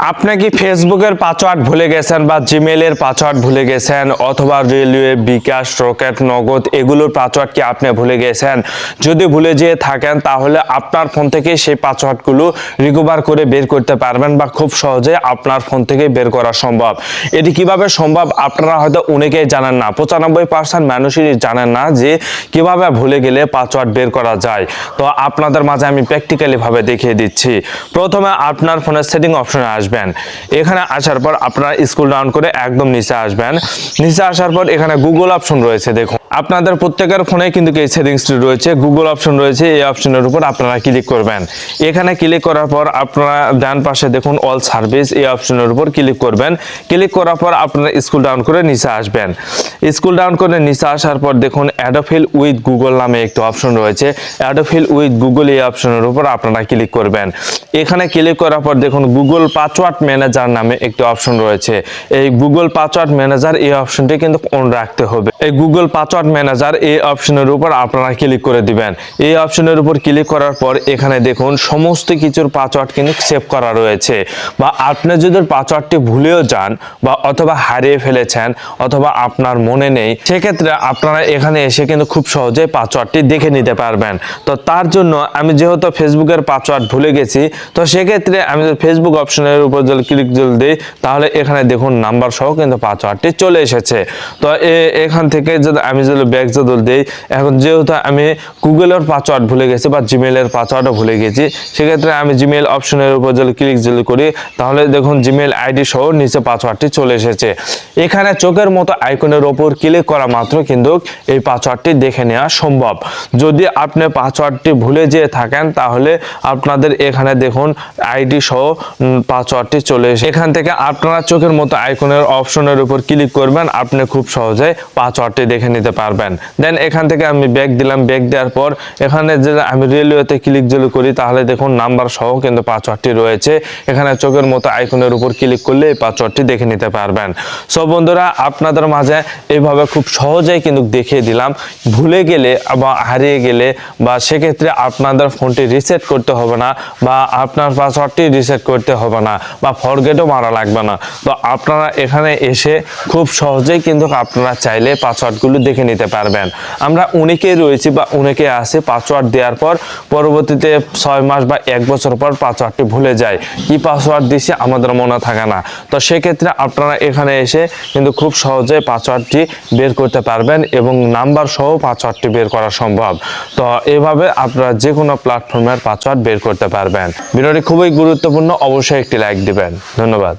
আপনি কি ফেসবুকের পাসওয়ার্ড ভুলে গেছেন বা জিমেইলের পাসওয়ার্ড ভুলে গেছেন অথবা রেলওয়ে, বিকাশ, রকেট, নগদ এগুলোর পাসওয়ার্ড কি আপনি ভুলে গেছেন? যদি ভুলে যেয়ে থাকেন তাহলে আপনার ফোন থেকে সেই পাসওয়ার্ডগুলো রিকভার করে বের করতে পারবেন বা খুব সহজে আপনার ফোন থেকে বের করা সম্ভব। এটি কিভাবে সম্ভব আপনারা হয়তো অনেকেই জানেন না, 95% মানুষই জানেন না যে কিভাবে ভুলে গেলে পাসওয়ার্ড বের করা যায়। তো আপনাদের মাঝে আমি প্র্যাকটিক্যালি ভাবে দেখিয়ে দিচ্ছি। প্রথমে আপনার ফোনের সেটিং অপশনে আসবেন। এখানে আসার পর আপনারা স্ক্রল ডাউন করে একদম নিচে আসবেন। নিচে আসার পর এখানে গুগল অপশন রয়েছে। দেখুন আপনাদের প্রত্যেকের ফোনে কিন্তু এই সেটিংসটি রয়েছে, গুগল অপশন রয়েছে। এই অপশনের উপর আপনারা ক্লিক করবেন। এখানে ক্লিক করার পর আপনারা ডান পাশে দেখুন অল সার্ভিস, এই অপশনের উপর ক্লিক করবেন। ক্লিক করার পর আপনারা স্ক্রল ডাউন করে নিচে আসবেন। স্ক্রল ডাউন করে নিচে আসার পর দেখুন অ্যাডোফিল উইথ গুগল নামে একটি অপশন রয়েছে। অ্যাডোফিল উইথ গুগল এই অপশনের উপর আপনারা ক্লিক করবেন। এখানে ক্লিক করার পর দেখুন গুগল পাসওয়ার্ড ম্যানেজার নামে একটি অপশন রয়েছে। এই গুগল পাসওয়ার্ড ম্যানেজার এই অপশনটি কিন্তু অন রাখতে হবে। এই গুগল পাসওয়ার্ড ম্যানেজার এই অপশনের উপর আপনারা ক্লিক করে দিবেন। এই অপশনের উপর ক্লিক করার পর এখানে দেখুন সমস্ত কিছুর পাসওয়ার্ড কিন্তু সেভ করা রয়েছে। বা আপনি যদি পাসওয়ার্ডটি ভুলেও যান বা অথবা হারিয়ে ফেলেছেন অথবা আপনার মনে নেই, সেক্ষেত্রে আপনারা এখানে এসে কিন্তু খুব সহজে পাসওয়ার্ডটি দেখে নিতে পারবেন। তো তার জন্য আমি যেহেতু ফেসবুকের পাসওয়ার্ড ভুলে গেছি, তো সেক্ষেত্রে আমি ফেসবুক অপশনের উপর যদি ক্লিক দিই তাহলে এখানে দেখুন নাম্বার সহ কিন্তু পাসওয়ার্ডটি চলে এসেছে। তো এখান থেকে যদি আমি ব্যাক যদি দিই, এখন যেহেতু আমি গুগলের পাসওয়ার্ড ভুলে গেছি বা জিমেইলের পাসওয়ার্ডও ভুলে গেছি, সেক্ষেত্রে আমি জিমেইল অপশনের উপর যদি ক্লিক করি তাহলে দেখুন জিমেইল আইডি সহ নিচে পাসওয়ার্ডটি চলে এসেছে। এখানে চোখের মতো আইকনের উপর ক্লিক করা মাত্র কিন্তু এই পাসওয়ার্ডটি দেখে নেওয়া সম্ভব। যদি আপনি পাসওয়ার্ডটি ভুলে যেয়ে থাকেন তাহলে আপনাদের এখানে দেখুন আইডি সহ পাসওয়ার্ডটি চলে এসে এখান থেকে আপনারা চোখের মতো আইকনের অপশনের উপর ক্লিক করবেন, আপনি খুব সহজে পাসওয়ার্ডটি দেখে নিতে পারবেন। দেন এখান থেকে আমি ব্যাক দিলাম। ব্যাক দেওয়ার পর এখানে যে আমি রেলওয়েতে ক্লিক যদি করি তাহলে দেখুন নাম্বার সহ কিন্তু পাসওয়ার্ডটি রয়েছে। এখানে চোখের মতো আইকনের উপর ক্লিক করলে এই পাসওয়ার্ডটি দেখে নিতে পারবেন। সব বন্ধুরা আপনাদের মাঝে এইভাবে খুব সহজেই কিন্তু দেখিয়ে দিলাম। ভুলে গেলে বা হারিয়ে গেলে বা সেক্ষেত্রে আপনাদের ফোনটি রিসেট করতে হবে না বা আপনার পাসওয়ার্ডটি রিসেট করতে হবে না বা ফরগেটও মারা লাগবে না। তো আপনারা এখানে এসে খুব সহজেই কিন্তু আপনারা চাইলে পাসওয়ার্ডগুলো দেখে নিতে পারবেন। আমরা অনেকেই রয়েছি বা অনেকে আছে পাসওয়ার্ড দেওয়ার পর পরবর্তীতে 6 মাস বা 1 বছর পর পাসওয়ার্ডটি ভুলে যায়, কি পাসওয়ার্ড দিছি আমাদের মনে থাকে না। তো সেক্ষেত্রে আপনারা এখানে এসে কিন্তু খুব সহজে পাসওয়ার্ডটি বের করতে পারবেন এবং নাম্বার সহ পাসওয়ার্ডটি বের করা সম্ভব। তো এভাবে আপনারা যে কোনো প্ল্যাটফর্মের পাসওয়ার্ড বের করতে পারবেন। ভিডিওটি খুবই গুরুত্বপূর্ণ, অবশ্যই একটি লাইক দিবেন। ধন্যবাদ।